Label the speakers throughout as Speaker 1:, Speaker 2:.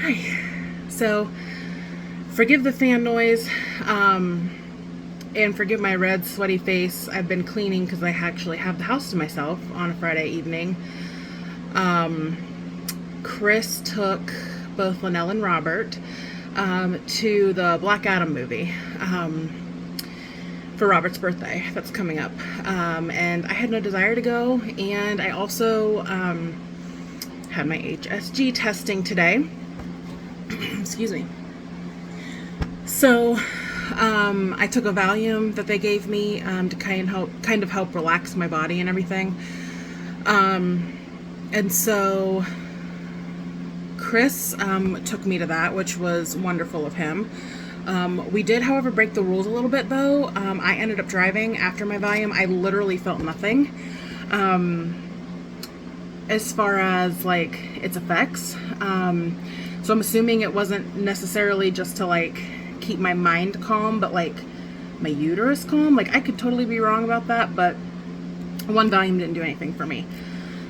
Speaker 1: Hi. So, forgive the fan noise, and forgive my red, sweaty face. I've been cleaning because I actually have the house to myself on a Friday evening. Chris took both Linnell and Robert to the Black Adam movie for Robert's birthday that's coming up. And I had no desire to go, and I also had my HSG testing today. Excuse me. So I took a Valium that they gave me to kind of help relax my body and everything. And so Chris took me to that, which was wonderful of him. We did, however, break the rules a little bit, though. I ended up driving after my Valium. I literally felt nothing as far as like its effects. So I'm assuming it wasn't necessarily just to like keep my mind calm, but like my uterus calm. Like I could totally be wrong about that, but one Valium didn't do anything for me.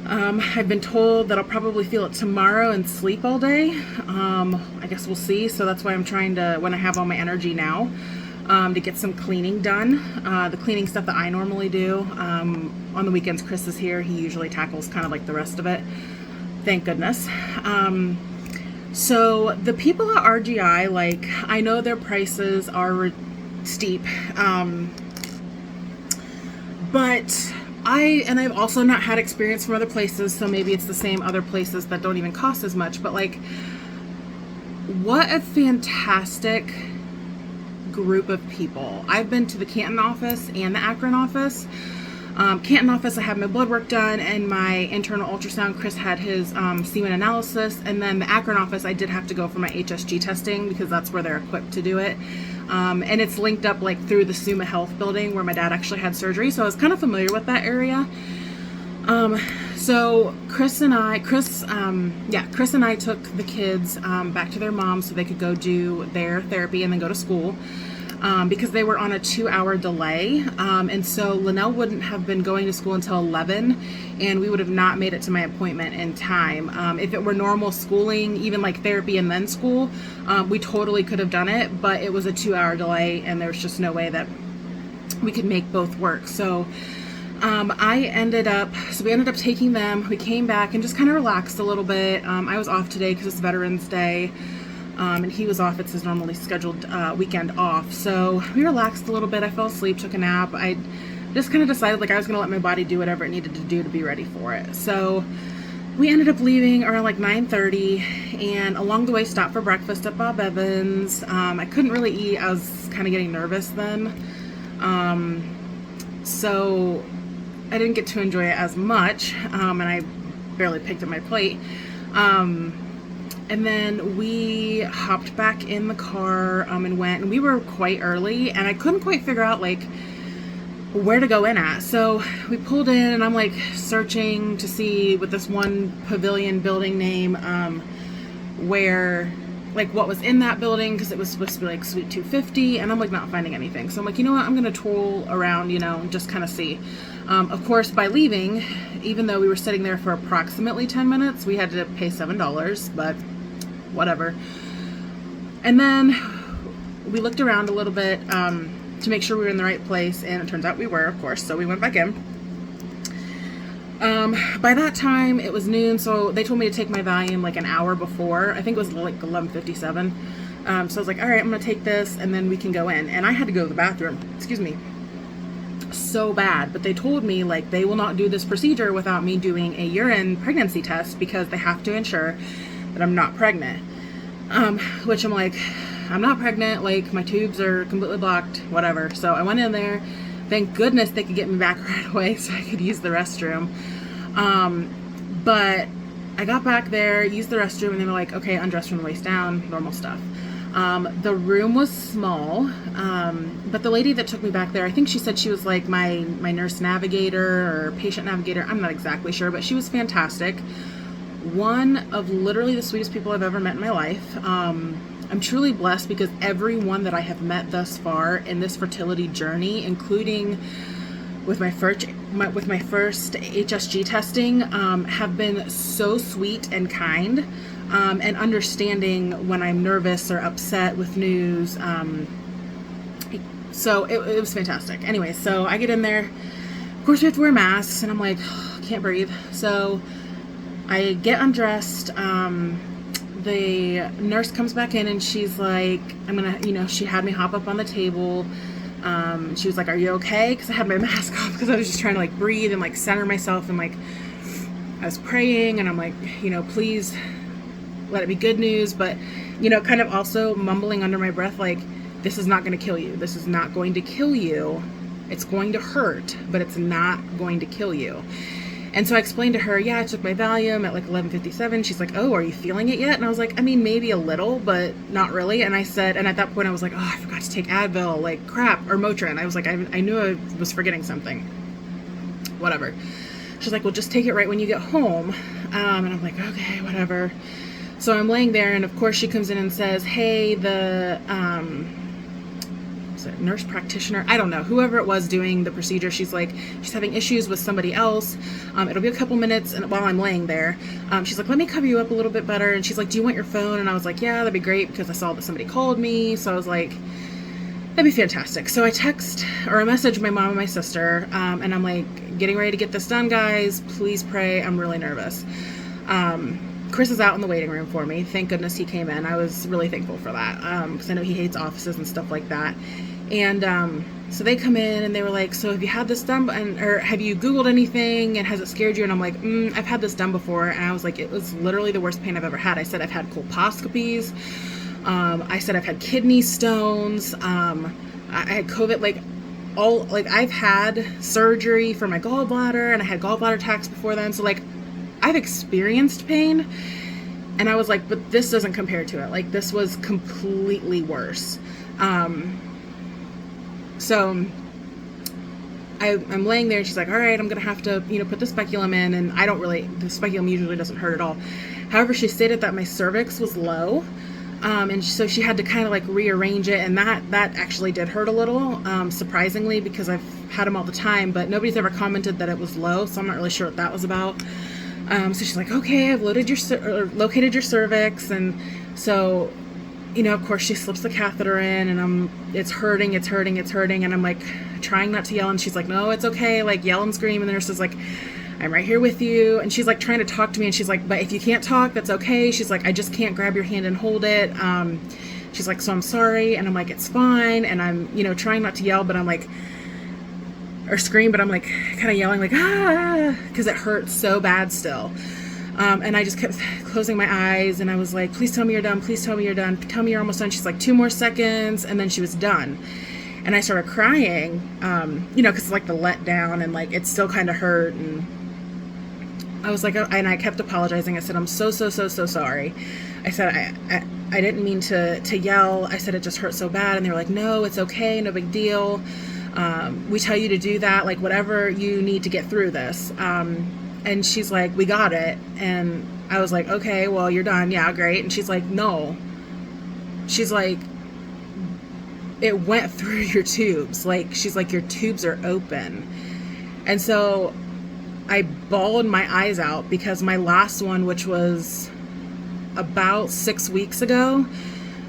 Speaker 1: I've been told that I'll probably feel it tomorrow and sleep all day. I guess we'll see. So that's why I'm trying to, when I have all my energy now, to get some cleaning done. The cleaning stuff that I normally do. On the weekends, Chris is here. He usually tackles kind of like the rest of it. Thank goodness. So the people at RGI, like, I know their prices are steep, but I've also not had experience from other places, so maybe it's the same other places that don't even cost as much, but like, what a fantastic group of people. I've been to the Canton office and the Akron office. Canton office, I had my blood work done and my internal ultrasound. Chris had his semen analysis. And then the Akron office, I did have to go for my HSG testing because that's where they're equipped to do it. And it's linked up like through the Summa Health building where my dad actually had surgery. So I was kind of familiar with that area. So Chris and I took the kids back to their mom so they could go do their therapy and then go to school. Because they were on a 2-hour delay. And so Linnell wouldn't have been going to school until 11, and we would have not made it to my appointment in time. If it were normal schooling, even like therapy and then school, we totally could have done it, but it was a 2-hour delay, and there was just no way that we could make both work. So we ended up taking them. We came back and just kind of relaxed a little bit. I was off today because it's Veterans Day. And he was off. It's his normally scheduled weekend off. So we relaxed a little bit. I fell asleep, took a nap. I just kind of decided like I was going to let my body do whatever it needed to do to be ready for it. So we ended up leaving around like 9:30, and along the way stopped for breakfast at Bob Evans. I couldn't really eat. I was kind of getting nervous then. So I didn't get to enjoy it as much, and I barely picked up my plate. And then we hopped back in the car and went, and we were quite early, and I couldn't quite figure out like where to go in at. So we pulled in, and I'm like searching to see with this one pavilion building name where like what was in that building, because it was supposed to be like Suite 250, and I'm like not finding anything. So I'm like, you know what, I'm gonna troll around, and just kind of see. Of course, by leaving, even though we were sitting there for approximately 10 minutes, we had to pay $7, but whatever. And then we looked around a little bit to make sure we were in the right place, and it turns out we were, of course, so we went back in. By that time it was noon, so they told me to take my Valium like an hour before. I think it was like 11:57. So I was like, all right, I'm gonna take this and then we can go in. And I had to go to the bathroom, excuse me, so bad, but they told me like they will not do this procedure without me doing a urine pregnancy test because they have to ensure that I'm not pregnant. Which I'm like, I'm not pregnant, like my tubes are completely blocked, whatever. So I went in there. Thank goodness they could get me back right away so I could use the restroom. But I got back there, used the restroom, and they were like, okay, undress from the waist down, normal stuff. The room was small, but the lady that took me back there, I think she said she was like my nurse navigator or patient navigator. I'm not exactly sure, but she was fantastic. One of literally the sweetest people I've ever met in my life. I'm truly blessed because everyone that I have met thus far in this fertility journey, including with my with my first HSG testing have been so sweet and kind, and understanding when I'm nervous or upset with news. So it was fantastic. Anyway, so I get in there. Of course, we have to wear masks, and I'm like, oh, I can't breathe. So I get undressed. The nurse comes back in, and she's like, I'm gonna, she had me hop up on the table. She was like, are you okay? Because I had my mask off because I was just trying to like breathe and like center myself, and like I was praying, and I'm like, please let it be good news, but kind of also mumbling under my breath, like, this is not going to kill you. This is not going to kill you. It's going to hurt, but it's not going to kill you. And so I explained to her, yeah, I took my Valium at like 11:57. She's like, oh, are you feeling it yet? And I was like, I mean, maybe a little, but not really. And I said, and at that point I was like, oh, I forgot to take Advil, like crap, or Motrin. I was like, I knew I was forgetting something. Whatever. She's like, well, just take it right when you get home. And I'm like, okay, whatever. So I'm laying there, and of course she comes in and says, hey, the nurse practitioner, I don't know, whoever it was doing the procedure, she's having issues with somebody else. It'll be a couple minutes, and while I'm laying there, she's like, let me cover you up a little bit better. And she's like, do you want your phone? And I was like, yeah, that'd be great, because I saw that somebody called me. So I was like, that'd be fantastic. So I message my mom and my sister, and I'm like, getting ready to get this done, guys, please pray, I'm really nervous. Chris is out in the waiting room for me. Thank goodness he came in. I was really thankful for that, because I know he hates offices and stuff like that. And so they come in, and they were like, so have you had this done, or have you Googled anything, and has it scared you? And I'm like, I've had this done before. And I was like, it was literally the worst pain I've ever had. I said, I've had colposcopies. I said, I've had kidney stones. I had COVID, I've had surgery for my gallbladder, and I had gallbladder attacks before then. So I've experienced pain. And I was like, but this doesn't compare to it. Like, this was completely worse. So I'm laying there, and she's like, all right, I'm going to have to, put the speculum in. And the speculum usually doesn't hurt at all. However, she stated that my cervix was low. And so she had to kind of rearrange it. And that actually did hurt a little, surprisingly, because I've had them all the time, but nobody's ever commented that it was low. So I'm not really sure what that was about. So she's like, okay, I've located your cervix. And so, of course she slips the catheter in, and it's hurting. And I'm like trying not to yell. And she's like, no, it's okay. Yell and scream. And the nurse is like, I'm right here with you. And she's trying to talk to me. And she's like, but if you can't talk, that's okay. She's like, I just can't grab your hand and hold it. She's like, so I'm sorry. And I'm like, it's fine. And I'm, trying not to yell, but I'm like, or scream, but I'm kind of yelling because it hurts so bad still. And I just kept closing my eyes, and I was like, please tell me you're done. Please tell me you're done. Tell me you're almost done. She's like, 2 more seconds. And then she was done. And I started crying, because the letdown, and it still kind of hurt. And I was like, and I kept apologizing. I said, I'm so sorry. I said, I didn't mean to yell. I said, it just hurt so bad. And they were like, no, it's okay. No big deal. We tell you to do that, whatever you need to get through this. And she's like, we got it. And I was like, okay, well, you're done. Yeah, great. And she's like, no. She's like, it went through your tubes. She's like, your tubes are open. And so I bawled my eyes out, because my last one, which was about 6 weeks ago,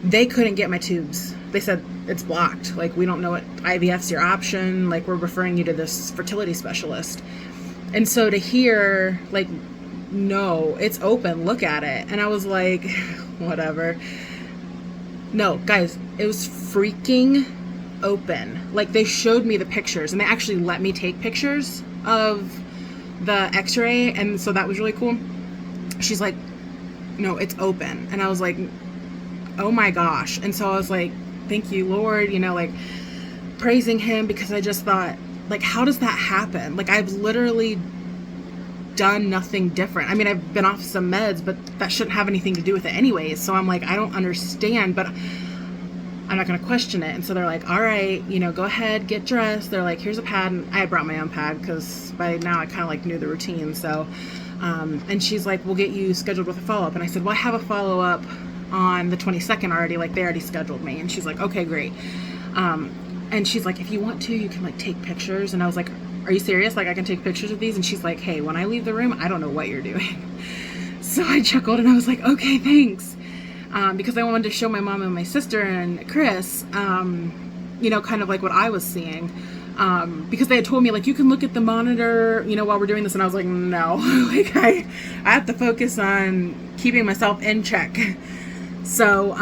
Speaker 1: they couldn't get my tubes. They said, it's blocked. We don't know what IVF's your option. We're referring you to this fertility specialist. And so to hear, no, it's open. Look at it. And I was like, whatever. No, guys, it was freaking open. They showed me the pictures, and they actually let me take pictures of the x-ray. And so that was really cool. She's like, no, it's open. And I was like, oh my gosh. And so I was like, thank you, Lord, praising him, because I just thought, how does that happen? I've literally done nothing different. I mean, I've been off some meds, but that shouldn't have anything to do with it anyways. So I'm like, I don't understand, but I'm not going to question it. And so they're like, all right, go ahead, get dressed. They're like, here's a pad. And I had brought my own pad, because by now I kind of knew the routine. So, and she's like, we'll get you scheduled with a follow-up. And I said, well, I have a follow-up on the 22nd already. They already scheduled me. And she's like, okay, great. And she's like, if you want to, you can take pictures. And I was like, are you serious? Like, I can take pictures of these? And she's like, hey, when I leave the room, I don't know what you're doing. So I chuckled and I was like, okay, thanks. Because I wanted to show my mom and my sister and Chris, you know, kind of like what I was seeing. Because they had told me, like, you can look at the monitor, you know, while we're doing this. And I was like, no, like, I have to focus on keeping myself in check. So,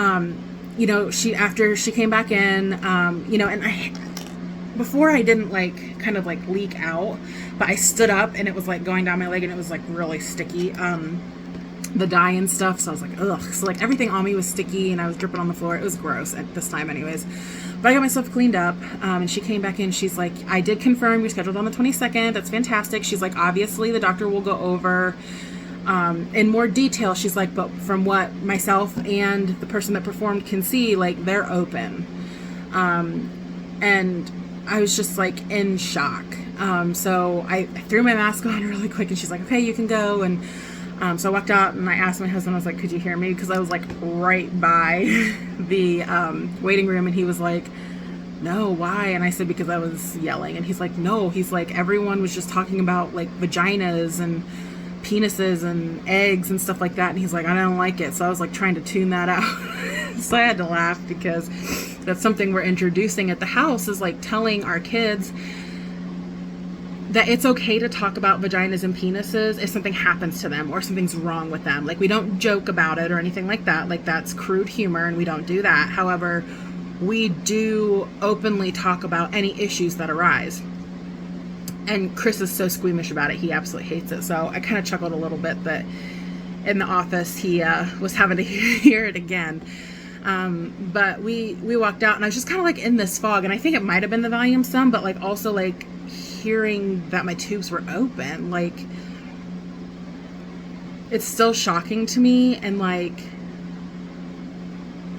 Speaker 1: you know, after she came back in, you know, and before I didn't like kind of like leak out, but I stood up and it was like going down my leg and it was like really sticky, the dye and stuff. So I was like, ugh. So like everything on me was sticky and I was dripping on the floor. It was gross at this time anyways, but I got myself cleaned up. And she came back in. She's like, I did confirm you're scheduled on the 22nd. That's fantastic. She's like, obviously the doctor will go over in more detail. She's like, but from what myself and the person that performed can see, like, they're open. And I was just like in shock. So I threw my mask on really quick and she's like, okay, you can go. And so I walked out and I asked my husband, I was like, could you hear me? Because I was like right by the waiting room. And he was like, no, why? And I said, because I was yelling. And he's like, no. He's like, everyone was just talking about like vaginas and penises and eggs and stuff like that. And he's like, I don't like it. So I was like trying to tune that out. So I had to laugh because that's something we're introducing at the house, is like telling our kids that it's okay to talk about vaginas and penises if something happens to them or something's wrong with them. Like, we don't joke about it or anything like that. Like, that's crude humor and we don't do that. However, we do openly talk about any issues that arise. And Chris is so squeamish about it. He absolutely hates it. So I kind of chuckled a little bit that in the office he was having to hear it again. But we walked out and I was just kind of like in this fog. And I think it might have been the Valium some, but like also like hearing that my tubes were open. Like, it's still shocking to me. And like,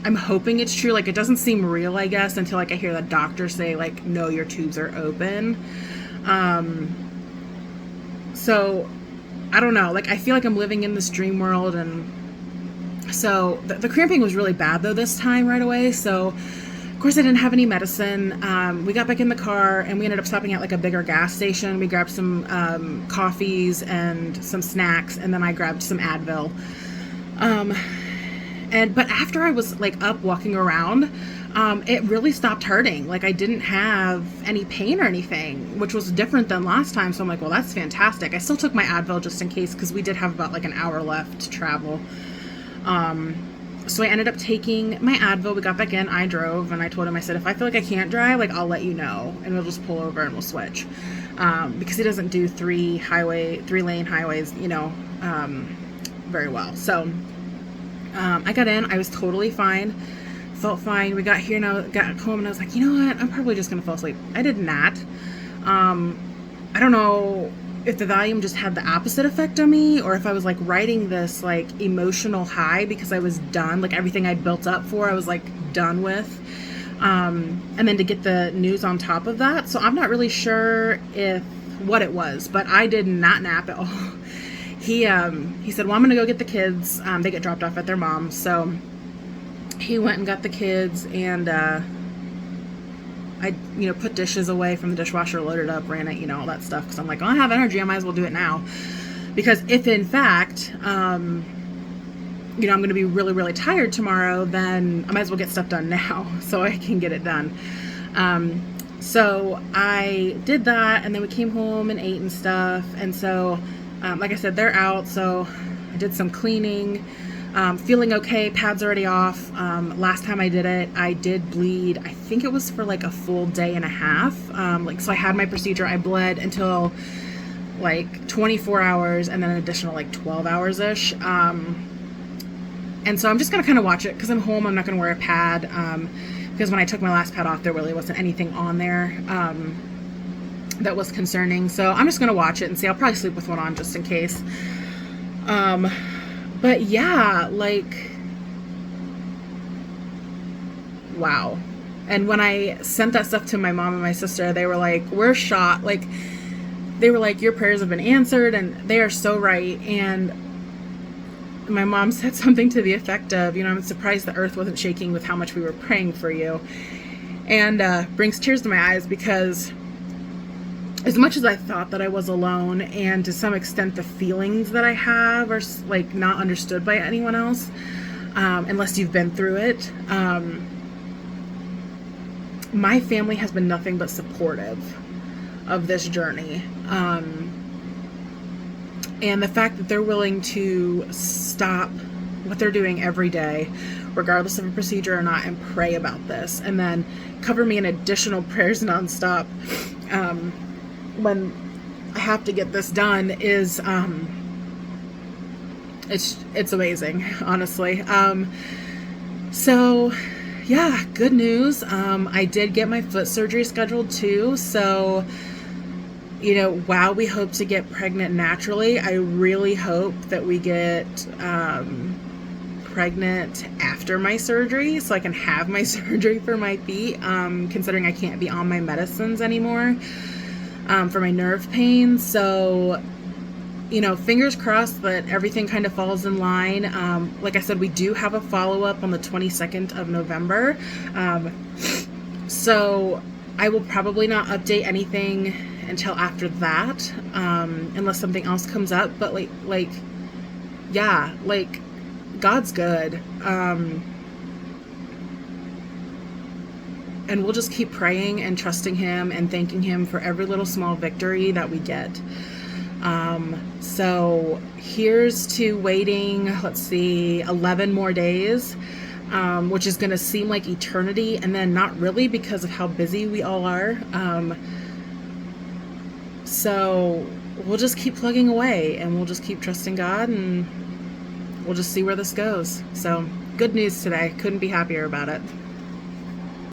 Speaker 1: I'm hoping it's true. Like, it doesn't seem real, I guess, until like I hear the doctor say like, no, your tubes are open. So I don't know, like, I feel like I'm living in this dream world. And so the cramping was really bad though this time right away. So of course I didn't have any medicine. We got back in the car and we ended up stopping at like a bigger gas station. We grabbed some coffees and some snacks, and then I grabbed some Advil. But after I was like up walking around, it really stopped hurting. Like, I didn't have any pain or anything, which was different than last time. So I'm like, well, that's fantastic. I still took my Advil just in case, because we did have about like an hour left to travel. So I ended up taking my Advil. We got back in, I drove, and I told him, I said, if I feel like I can't drive, like, I'll let you know and we'll just pull over and we'll switch. Because he doesn't do 3-lane highways, you know, very well. So, I got in, I was totally fine, felt fine. We got here and I got home and I was like, you know what? I'm probably just going to fall asleep. I did not. I don't know if the Valium just had the opposite effect on me, or if I was like riding this like emotional high because I was done, like everything I built up for, I was like done with. And then to get the news on top of that. So I'm not really sure what it was, but I did not nap at all. He said, well, I'm going to go get the kids. They get dropped off at their mom's. So he went and got the kids, and I, put dishes away from the dishwasher, loaded up, ran it, all that stuff. Because I'm like, I have energy. I might as well do it now. Because if in fact, I'm going to be really, really tired tomorrow, then I might as well get stuff done now so I can get it done. So I did that, and then we came home and ate and stuff. And so, like I said, they're out. So I did some cleaning. Feeling okay. Pad's already off. Last time I did it, I did bleed. I think it was for like a full day and a half. So I had my procedure. I bled until like 24 hours and then an additional like 12 hours-ish. And so I'm just going to kind of watch it because I'm home. I'm not going to wear a pad. Because when I took my last pad off, there really wasn't anything on there that was concerning. So I'm just going to watch it and see. I'll probably sleep with one on just in case. But yeah, like, wow. And when I sent that stuff to my mom and my sister, they were like, we're shocked. Like, they were like, your prayers have been answered, and they are so right. And my mom said something to the effect of, I'm surprised the earth wasn't shaking with how much we were praying for you. And brings tears to my eyes because as much as I thought that I was alone, and to some extent the feelings that I have are like not understood by anyone else, unless you've been through it. My family has been nothing but supportive of this journey. And the fact that they're willing to stop what they're doing every day, regardless of a procedure or not, and pray about this, and then cover me in additional prayers nonstop when I have to get this done, is it's amazing, honestly. So yeah, good news. I did get my foot surgery scheduled too, so while we hope to get pregnant naturally, I really hope that we get pregnant after my surgery, so I can have my surgery for my feet, considering I can't be on my medicines anymore for my nerve pain. So, fingers crossed that everything kind of falls in line. Like I said, we do have a follow-up on the 22nd of November. So I will probably not update anything until after that, unless something else comes up. But God's good. And we'll just keep praying and trusting him and thanking him for every little small victory that we get. So here's to waiting, 11 more days, which is going to seem like eternity, and then not really, because of how busy we all are. So we'll just keep plugging away, and we'll just keep trusting God, and we'll just see where this goes. So good news today. Couldn't be happier about it.